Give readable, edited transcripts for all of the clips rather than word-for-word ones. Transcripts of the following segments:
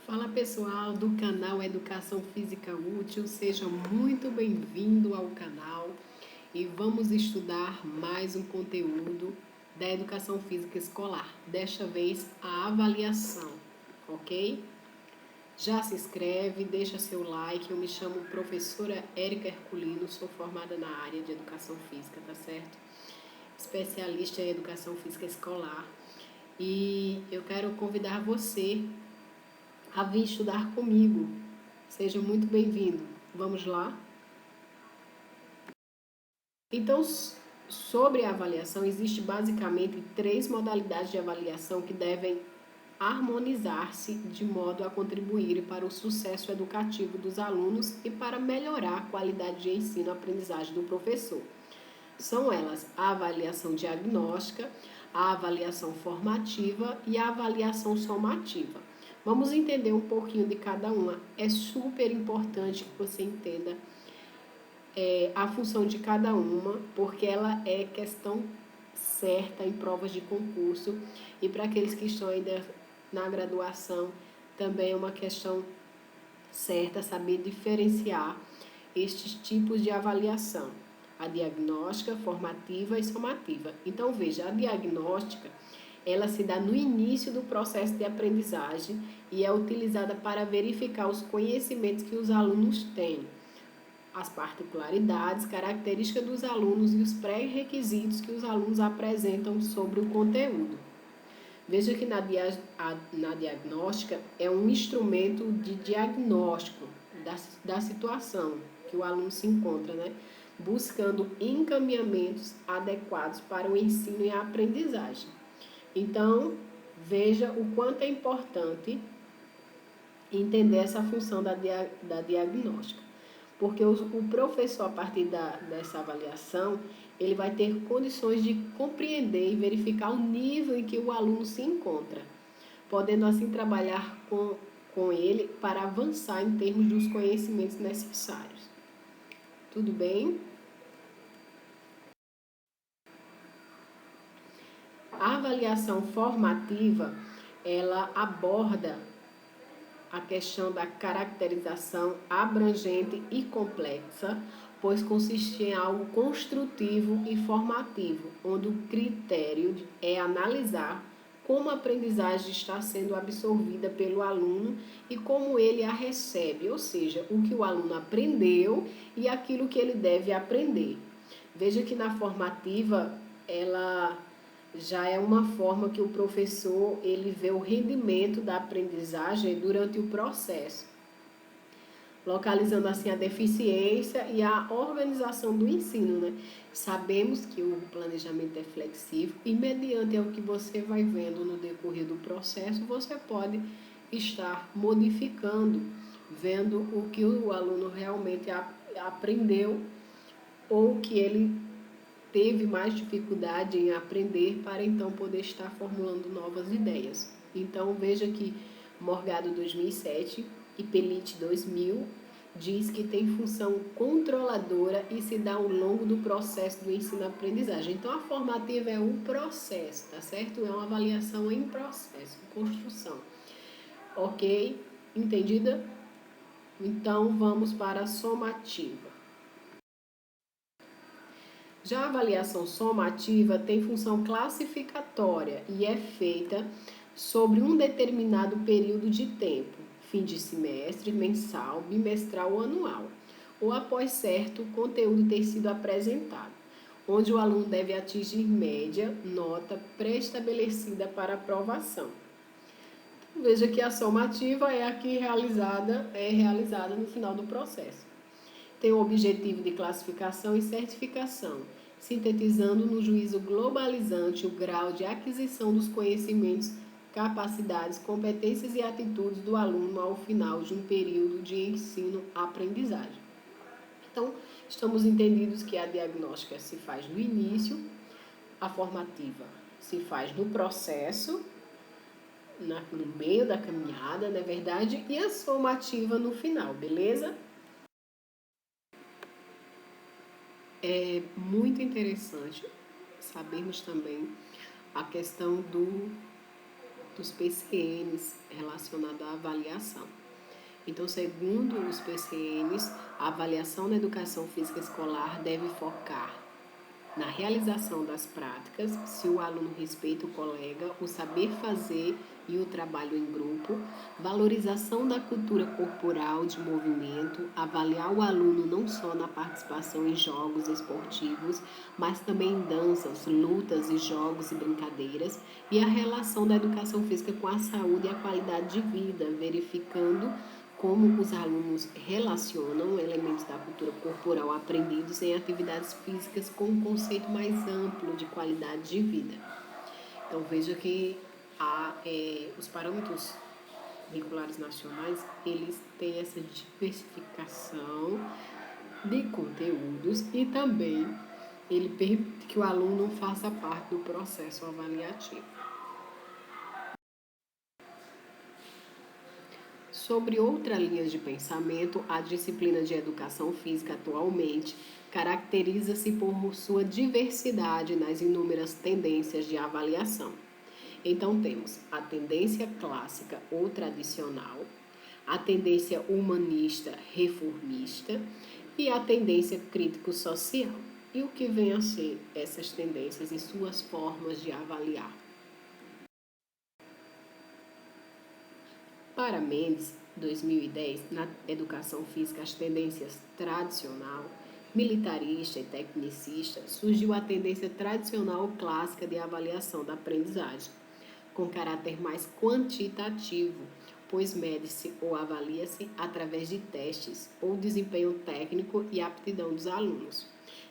Fala pessoal do canal Educação Física Útil, seja muito bem-vindo ao canal e vamos estudar mais um conteúdo da Educação Física Escolar, desta vez a avaliação, ok? Já se inscreve, deixa seu like, eu me chamo professora Érica Herculino, sou formada na área de Educação Física, tá certo? Especialista em Educação Física Escolar e eu quero convidar você a vir estudar comigo. Seja muito bem-vindo. Vamos lá? Então, sobre a avaliação, existe basicamente 3 modalidades de avaliação que devem harmonizar-se de modo a contribuir para o sucesso educativo dos alunos e para melhorar a qualidade de ensino-aprendizagem do professor. São elas a avaliação diagnóstica, a avaliação formativa e a avaliação somativa. Vamos entender um pouquinho de cada uma. É super importante que você entenda a função de cada uma, porque ela é questão certa em provas de concurso e para aqueles que estão ainda na graduação também é uma questão certa saber diferenciar estes tipos de avaliação, a diagnóstica, formativa e somativa. Então veja, a diagnóstica ela se dá no início do processo de aprendizagem e é utilizada para verificar os conhecimentos que os alunos têm, as particularidades, características dos alunos e os pré-requisitos que os alunos apresentam sobre o conteúdo. Veja que na diagnóstica é um instrumento de diagnóstico da situação que o aluno se encontra, né? Buscando encaminhamentos adequados para o ensino e a aprendizagem. Então, veja o quanto é importante entender essa função da diagnóstica. Porque o professor, a partir dessa avaliação, ele vai ter condições de compreender e verificar o nível em que o aluno se encontra, podendo assim trabalhar com ele para avançar em termos dos conhecimentos necessários. Tudo bem? A avaliação formativa, ela aborda a questão da caracterização abrangente e complexa, pois consiste em algo construtivo e formativo, onde o critério é analisar como a aprendizagem está sendo absorvida pelo aluno e como ele a recebe, ou seja, o que o aluno aprendeu e aquilo que ele deve aprender. Veja que na formativa, ela já é uma forma que o professor ele vê o rendimento da aprendizagem durante o processo, localizando assim a deficiência e a organização do ensino, né? Sabemos que o planejamento é flexível e mediante o que você vai vendo no decorrer do processo, você pode estar modificando, vendo o que o aluno realmente aprendeu ou que ele teve mais dificuldade em aprender para então poder estar formulando novas ideias. Então veja que Morgado 2007 e Pelite 2000 diz que tem função controladora e se dá ao longo do processo do ensino-aprendizagem. Então a formativa é um processo, tá certo? É uma avaliação em processo, em construção. Ok? Entendida? Então vamos para a somativa. Já a avaliação somativa tem função classificatória e é feita sobre um determinado período de tempo, fim de semestre, mensal, bimestral ou anual, ou após certo conteúdo ter sido apresentado, onde o aluno deve atingir média, nota pré-estabelecida para aprovação. Então, veja que a somativa é a que é realizada no final do processo. Tem o objetivo de classificação e certificação, sintetizando no juízo globalizante o grau de aquisição dos conhecimentos, capacidades, competências e atitudes do aluno ao final de um período de ensino-aprendizagem. Então, estamos entendidos que a diagnóstica se faz no início, a formativa se faz no processo, no meio da caminhada, na verdade, e a somativa no final, beleza? É muito interessante sabermos também a questão dos PCNs relacionados à avaliação. Então, segundo os PCNs, a avaliação na educação física escolar deve focar na realização das práticas, se o aluno respeita o colega, o saber fazer e o trabalho em grupo, valorização da cultura corporal de movimento, avaliar o aluno não só na participação em jogos esportivos, mas também em danças, lutas e jogos e brincadeiras, e a relação da educação física com a saúde e a qualidade de vida, verificando como os alunos relacionam elementos da cultura corporal aprendidos em atividades físicas com um conceito mais amplo de qualidade de vida. Então, veja que os parâmetros curriculares nacionais, eles têm essa diversificação de conteúdos e também ele permite que o aluno faça parte do processo avaliativo. Sobre outra linha de pensamento, a disciplina de educação física atualmente caracteriza-se por sua diversidade nas inúmeras tendências de avaliação. Então, temos a tendência clássica ou tradicional, a tendência humanista reformista e a tendência crítico-social. E o que vem a ser essas tendências e suas formas de avaliar? Para Mendes, 2010, na educação física, as tendências tradicional, militarista e tecnicista, surgiu a tendência tradicional clássica de avaliação da aprendizagem, com caráter mais quantitativo, pois mede-se ou avalia-se através de testes ou desempenho técnico e aptidão dos alunos.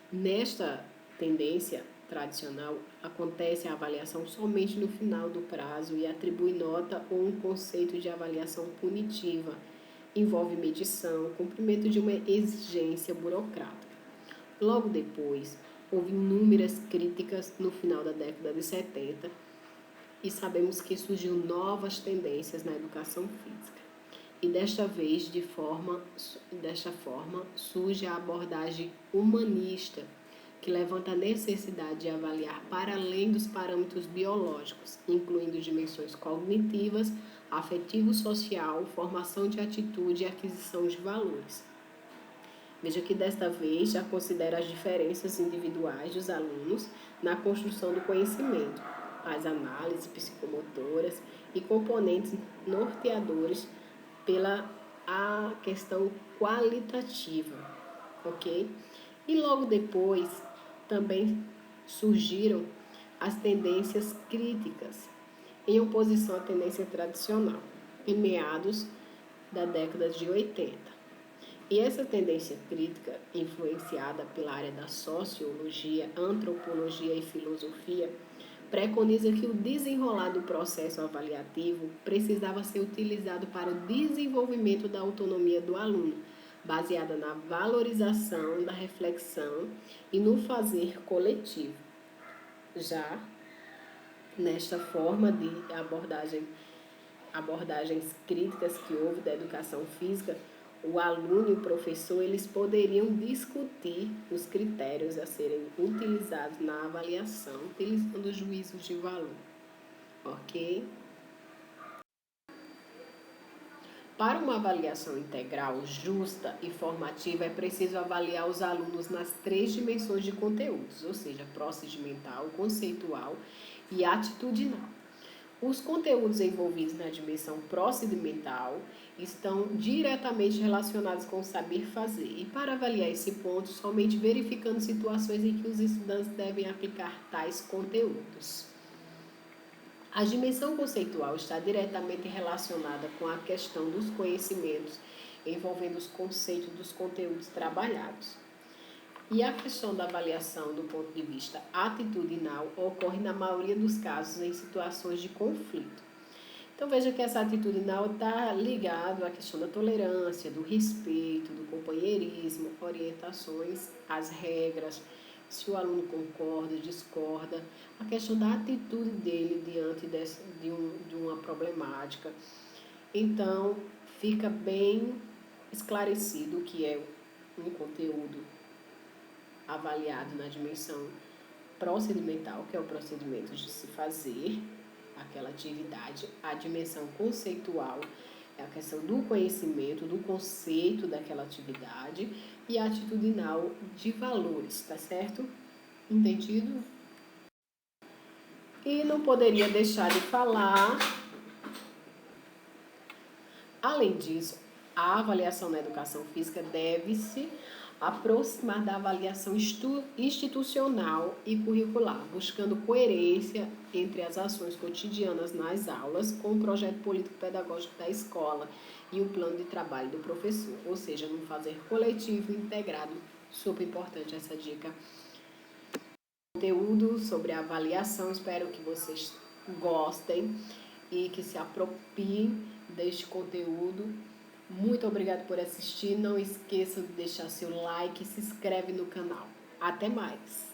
Nesta tendência tradicional, acontece a avaliação somente no final do prazo e atribui nota ou um conceito de avaliação punitiva. Envolve medição, cumprimento de uma exigência burocrática. Logo depois, houve inúmeras críticas no final da década de 70 e sabemos que surgiu novas tendências na educação física. E desta forma, surge a abordagem humanista, que levanta a necessidade de avaliar para além dos parâmetros biológicos, incluindo dimensões cognitivas, afetivo-social, formação de atitude e aquisição de valores. Veja que desta vez já considera as diferenças individuais dos alunos na construção do conhecimento, as análises psicomotoras e componentes norteadores pela a questão qualitativa, ok? E logo depois também surgiram as tendências críticas, em oposição à tendência tradicional, em meados da década de 80. E essa tendência crítica, influenciada pela área da sociologia, antropologia e filosofia, preconiza que o desenrolar do processo avaliativo precisava ser utilizado para o desenvolvimento da autonomia do aluno, baseada na valorização da reflexão e no fazer coletivo. Já nesta forma de abordagens críticas que houve da educação física, o aluno e o professor eles poderiam discutir os critérios a serem utilizados na avaliação, utilizando juízos de valor, ok? Para uma avaliação integral, justa e formativa, é preciso avaliar os alunos nas 3 dimensões de conteúdos, ou seja, procedimental, conceitual e atitudinal. Os conteúdos envolvidos na dimensão procedimental estão diretamente relacionados com o saber fazer. E para avaliar esse ponto, somente verificando situações em que os estudantes devem aplicar tais conteúdos. A dimensão conceitual está diretamente relacionada com a questão dos conhecimentos, envolvendo os conceitos dos conteúdos trabalhados. E a questão da avaliação do ponto de vista atitudinal ocorre na maioria dos casos em situações de conflito. Então veja que essa atitudinal está ligada à questão da tolerância, do respeito, do companheirismo, orientações, as regras, se o aluno concorda, discorda, a questão da atitude dele diante de uma problemática. Então fica bem esclarecido o que é um conteúdo avaliado na dimensão procedimental, que é o procedimento de se fazer, aquela atividade. A dimensão conceitual é a questão do conhecimento, do conceito daquela atividade, e a atitudinal de valores, tá certo? Entendido? E não poderia deixar de falar, além disso, a avaliação na educação física deve-se aproximar da avaliação institucional e curricular, buscando coerência entre as ações cotidianas nas aulas com o projeto político-pedagógico da escola e o plano de trabalho do professor, ou seja, num fazer coletivo integrado. Super importante essa dica. Conteúdo sobre a avaliação, espero que vocês gostem e que se apropriem deste conteúdo. Muito obrigado por assistir. Não esqueçam de deixar seu like e se inscreve no canal. Até mais!